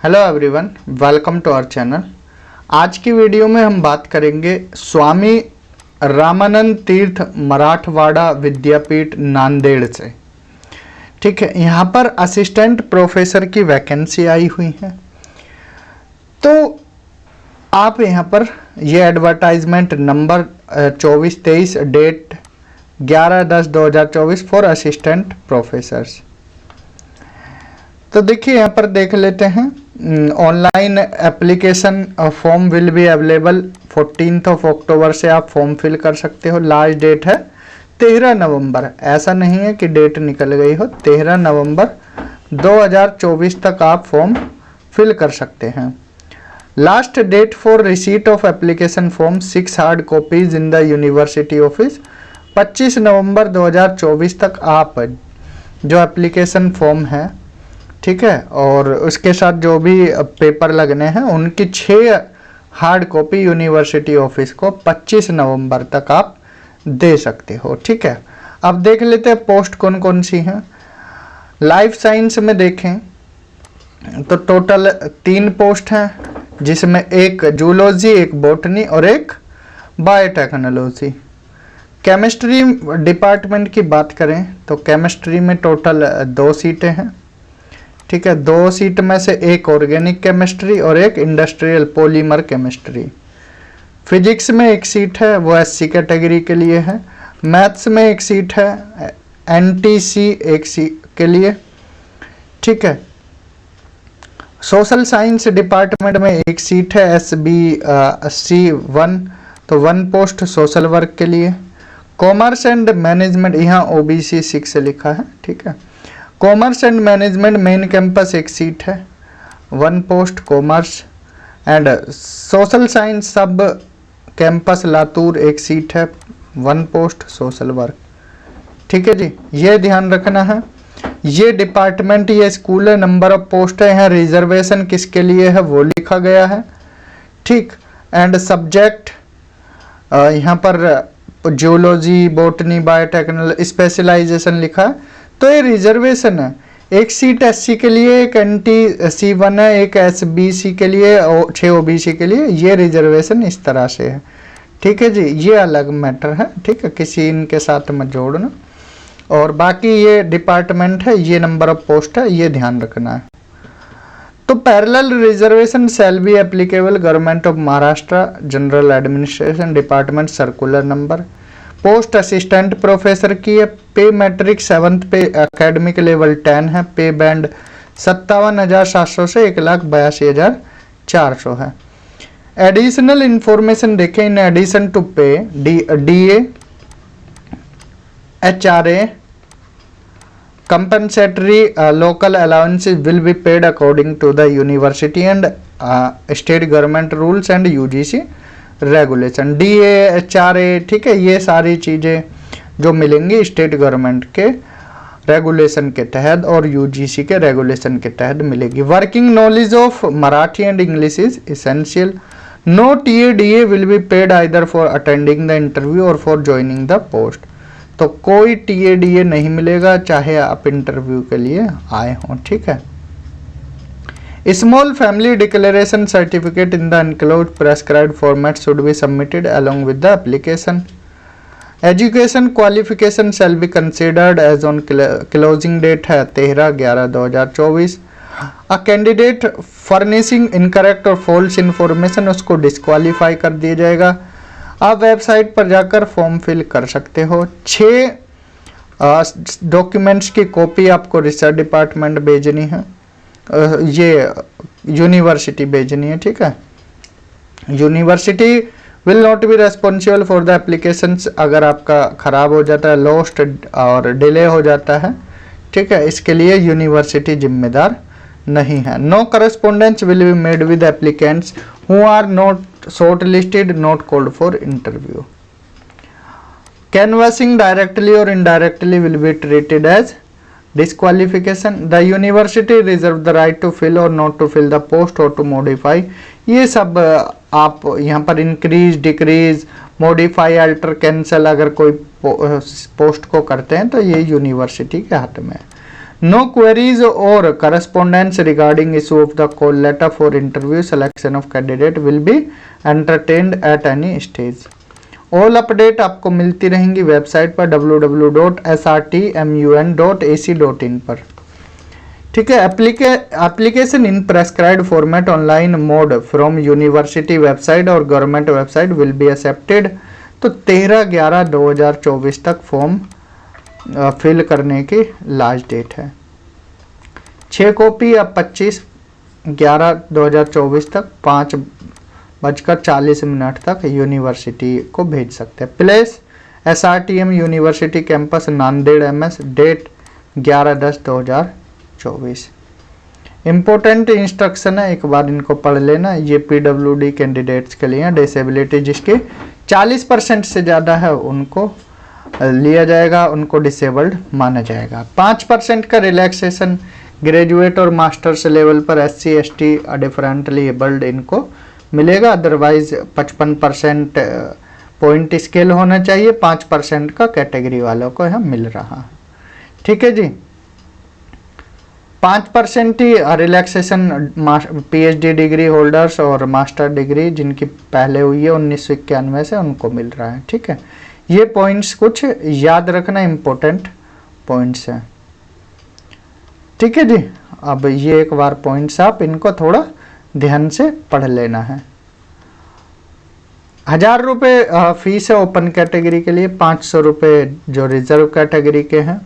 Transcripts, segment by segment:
Hello everyone, welcome to our channel. आज की video में हम बात करेंगे स्वामी रामानंद तीर्थ मराठवाड़ा विद्यापीठ नांदेड़ से। ठीक है, यहाँ पर असिस्टेंट प्रोफेसर की वैकेंसी आई हुई है। तो आप यहाँ पर ये advertisement number 2423 date 11/10/2024 for assistant professors. तो देखिए यहाँ पर देख लेते हैं। Online application form will be available 14 October से आप फॉर्म फिल कर सकते हो। लास्ट डेट है 13 नवंबर। ऐसा नहीं है कि डेट निकल गई हो। 13 नवंबर 2024 तक आप फॉर्म फिल कर सकते हैं। Last date for receipt of application form 6 hard copies in the university office 25 November 2024 तक आप जो एप्लीकेशन फॉर्म है, ठीक है, और उसके साथ जो भी पेपर लगने हैं उनकी 6 हार्ड कॉपी यूनिवर्सिटी ऑफिस को 25 नवंबर तक आप दे सकते हो। ठीक है, अब देख लेते हैं पोस्ट कौन कौन सी हैं। लाइफ साइंस में देखें तो टोटल 3 पोस्ट हैं, जिसमें एक जूलॉजी, एक बॉटनी और एक बायोटेक्नोलॉजी। केमिस्ट्री डिपार्टमेंट की बात करें तो केमिस्ट्री में टोटल 2 सीटें हैं। ठीक है, 2 सीट में से एक ऑर्गेनिक केमिस्ट्री और एक इंडस्ट्रियल पॉलीमर केमिस्ट्री। फिजिक्स में एक सीट है, वो SC कैटेगरी के लिए है। मैथ्स में एक सीट है, NTC एक सीट के लिए। ठीक है, सोशल साइंस डिपार्टमेंट में एक सीट है, SBC1, तो 1 पोस्ट सोशल वर्क के लिए। कॉमर्स एंड मैनेजमेंट, यहाँ OBC 6 लिखा है। ठीक है, commerce and management main campus एक सीट है, 1 post commerce. And social science सब कैंपस लातूर एक सीट है, 1 पोस्ट सोशल वर्क। ठीक है जी, ये ध्यान रखना है। ये डिपार्टमेंट, ये स्कूल है, नंबर ऑफ पोस्ट है, यहाँ रिजर्वेशन किसके लिए है वो लिखा गया है। ठीक, एंड सब्जेक्ट यहाँ पर जियोलॉजी, बॉटनी, बायोटेक्नोलॉजी स्पेशलाइजेशन लिखा है। तो ये रिजर्वेशन है। एक सीट SC के लिए, एक NTC1 है, एक SBC के लिए और 6 OBC के लिए। ये रिजर्वेशन इस तरह से है। ठीक है जी, ये अलग मैटर है। ठीक है, किसी इनके साथ मत जोड़ना। और बाकी ये डिपार्टमेंट है, ये नंबर ऑफ पोस्ट है, ये ध्यान रखना है। तो parallel reservation shall be applicable government of Maharashtra general administration department circular number. Post assistant professor की है। पे मैट्रिक 7th पे एकेडमिक लेवल 10 है। पे बैंड 57,700 से 1,82,400 है। एडिशनल इंफॉर्मेशन देखें। इन एडिशन टू पे DA, HRA compensatory local allowances will be paid according to the university and state government rules and UGC regulation. DA, HRA, ठीक है, ये सारी चीज़ें जो मिलेंगी स्टेट गवर्नमेंट के रेगुलेशन के तहत और UGC के रेगुलेशन के तहत मिलेगी। Working knowledge of Marathi and English is essential. No TA DA will be paid either for attending the interview और फॉर ज्वाइनिंग द पोस्ट। तो कोई TA DA नहीं मिलेगा चाहे आप इंटरव्यू के लिए आए हों। ठीक है, small family declaration certificate in the enclosed prescribed format should be submitted along with the application. Education qualification shall be considered as on closing date है 13/11/2024। अ कैंडिडेट फर्निशिंग इनकरेक्ट और फॉल्स इन्फॉर्मेशन, उसको disqualify कर दिया जाएगा। आप website पर जाकर form fill कर सकते हो। 6 डॉक्यूमेंट्स की कॉपी आपको रिसर्च डिपार्टमेंट भेजनी है, ये यूनिवर्सिटी भेजनी है। ठीक है, university will not be responsible for the applications. अगर आपका ख़राब हो जाता है, लॉस्ट और डिले हो जाता है, ठीक है, इसके लिए यूनिवर्सिटी जिम्मेदार नहीं है। No correspondence will be made with applicants who are not short listed, not called for interview. Canvassing directly और indirectly will be treated as disqualification. The university reserve the right to fill और not to fill the post और to modify. ये सब आप यहाँ पर increase, decrease, modify, alter, cancel अगर कोई पोस्ट को करते हैं तो ये यूनिवर्सिटी के हाथ में है। नो क्वेरीज और correspondence regarding issue of the call letter for interview selection of candidate will be entertained at any stage. All update आपको मिलती रहेंगी वेबसाइट पर www.srtmun.ac.in पर। ठीक है, application in prescribed format online mode from university website और government website will be accepted. तो 13/11/2024 तक फॉर्म फिल करने की लास्ट डेट है। 6 कॉपी अब 25/11/2024 तक 5:40 तक यूनिवर्सिटी को भेज सकते हैं। Place SRTM university campus Nanded MS, date 11/10/2024। Important instruction है, एक बार इनको पढ़ लेना। ये PWD कैंडिडेट्स के लिए डिसेबिलिटी जिसकी 40% से ज़्यादा है उनको लिया जाएगा, उनको डिसेबल्ड माना जाएगा। 5% का रिलैक्सेशन ग्रेजुएट और मास्टर्स लेवल पर SC ST डिफरेंटली एबल्ड इनको मिलेगा। अदरवाइज 55% पॉइंट स्केल होना चाहिए, 5% का कैटेगरी वालों को यहाँ मिल रहा है। ठीक है जी, 5% ही रिलैक्सेशन PhD डिग्री होल्डर्स और मास्टर डिग्री जिनकी पहले हुई है 1991 से उनको मिल रहा है। ठीक है, ये पॉइंट्स कुछ याद रखना, इम्पोर्टेंट पॉइंट्स हैं। ठीक है जी, अब ये एक बार पॉइंट्स आप इनको थोड़ा ध्यान से पढ़ लेना है। 1000 रुपये फीस है ओपन कैटेगरी के लिए, 500 रुपये जो रिजर्व कैटेगरी के हैं।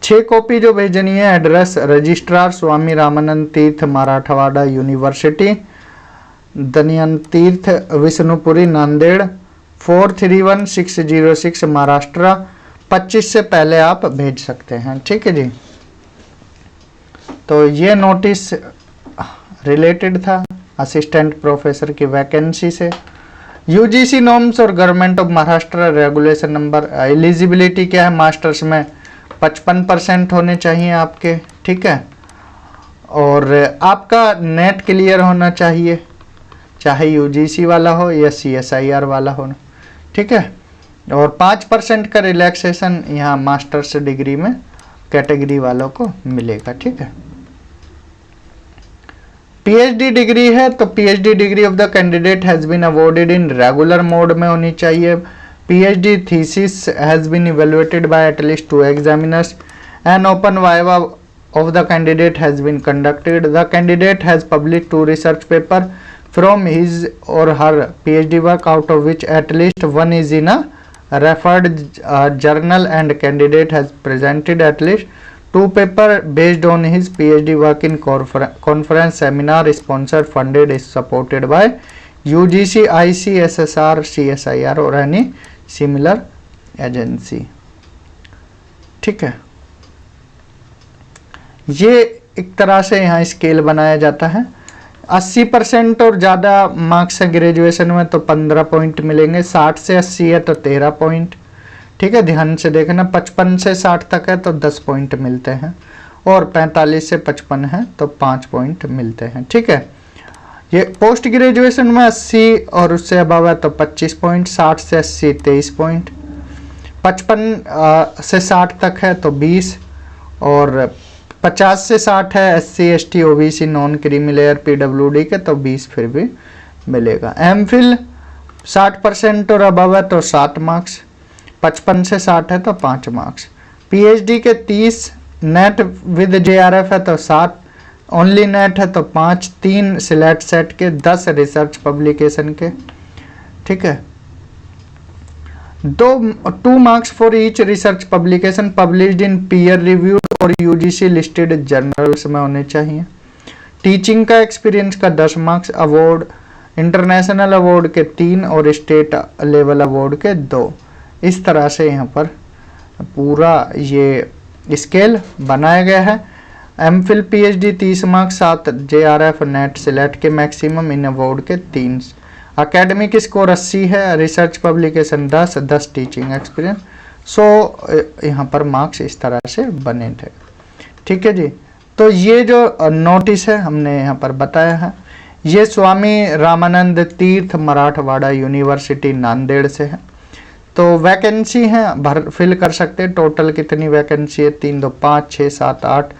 6 कॉपी जो भेजनी है। एड्रेस रजिस्ट्रार स्वामी रामानंद तीर्थ मराठवाड़ा यूनिवर्सिटी, दनियन तीर्थ विष्णुपुरी नांदेड़ 431606 महाराष्ट्र। 25 से पहले आप भेज सकते हैं। ठीक है जी, तो ये नोटिस रिलेटेड था असिस्टेंट प्रोफेसर की वैकेंसी से। UGC नॉर्म्स और government of Maharashtra regulation number. Eligibility क्या है, मास्टर्स में 55% होने चाहिए आपके। ठीक है, और आपका नेट क्लियर होना चाहिए, चाहे UGC वाला हो या CSIR वाला हो। ठीक है, और 5% का रिलैक्सेशन यहाँ मास्टर्स डिग्री में कैटेगरी वालों को मिलेगा। ठीक है, PhD डिग्री है तो PhD degree of the candidate has been awarded in regular mode में होनी चाहिए। PhD thesis has been evaluated by at least 2 examiners. An open viva of the candidate has been conducted. The candidate has published 2 research papers from his or her PhD work, out of which at least 1 is in a referred journal, and candidate has presented at least 2 papers based on his PhD work in conference, seminar, sponsored, funded, is supported by UGC, ICSSR, CSIR or any similar agency. ठीक है, ये एक तरह से यहाँ scale बनाया जाता है। 80% और ज़्यादा मार्क्स है ग्रेजुएशन में तो 15 पॉइंट मिलेंगे। 60 से 80 है तो 13 पॉइंट। ठीक है, ध्यान से देखना। 55 से 60 तक है तो 10 पॉइंट मिलते हैं, और 45 से 55 है तो 5 पॉइंट मिलते हैं। ठीक है, ये पोस्ट ग्रेजुएशन में 80 और उससे अबव है तो 25 पॉइंट, 60 से 80 23 पॉइंट, 55 से 60 तक है तो 20, और 50 से 60 है SC ST OBC non creamy layer PWD के तो 20 फिर भी मिलेगा। MPhil 60% और अबव है तो 7 मार्क्स, 55 से 60 है तो 5 मार्क्स। PhD के 30, नेट विद JRF है तो 7, ओनली नेट है तो 5, 3 सिलेक्ट सेट के, 10 रिसर्च पब्लिकेशन के। ठीक है, 2 marks for each research publication published in peer reviewed और UGC लिस्टेड जर्नल्स में होने चाहिए। टीचिंग का एक्सपीरियंस का 10 मार्क्स। अवार्ड इंटरनेशनल अवार्ड के 3 और स्टेट लेवल अवार्ड के 2। इस तरह से यहाँ पर पूरा ये स्केल बनाया गया है। MPhil PhD 30 marks, 7 JRF net select के मैक्सिमम, इन अवार्ड के 3। एकेडमिक स्कोर 80 है, रिसर्च पब्लिकेशन 10 टीचिंग एक्सपीरियंस 100। यहाँ पर मार्क्स इस तरह से बने थे। ठीक है जी, तो ये जो नोटिस है हमने यहाँ पर बताया है, ये स्वामी रामानंद तीर्थ मराठवाड़ा यूनिवर्सिटी नांदेड़ से है। तो वैकेंसी है भर फिल कर सकते हैं। टोटल कितनी वैकेंसी है? 3 2 5 6 7 8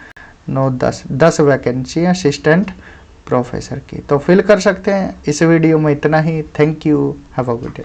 9 10 वैकेंसी है असिस्टेंट प्रोफेसर की, तो फिल कर सकते हैं। इस वीडियो में इतना ही। Thank you, have a good day.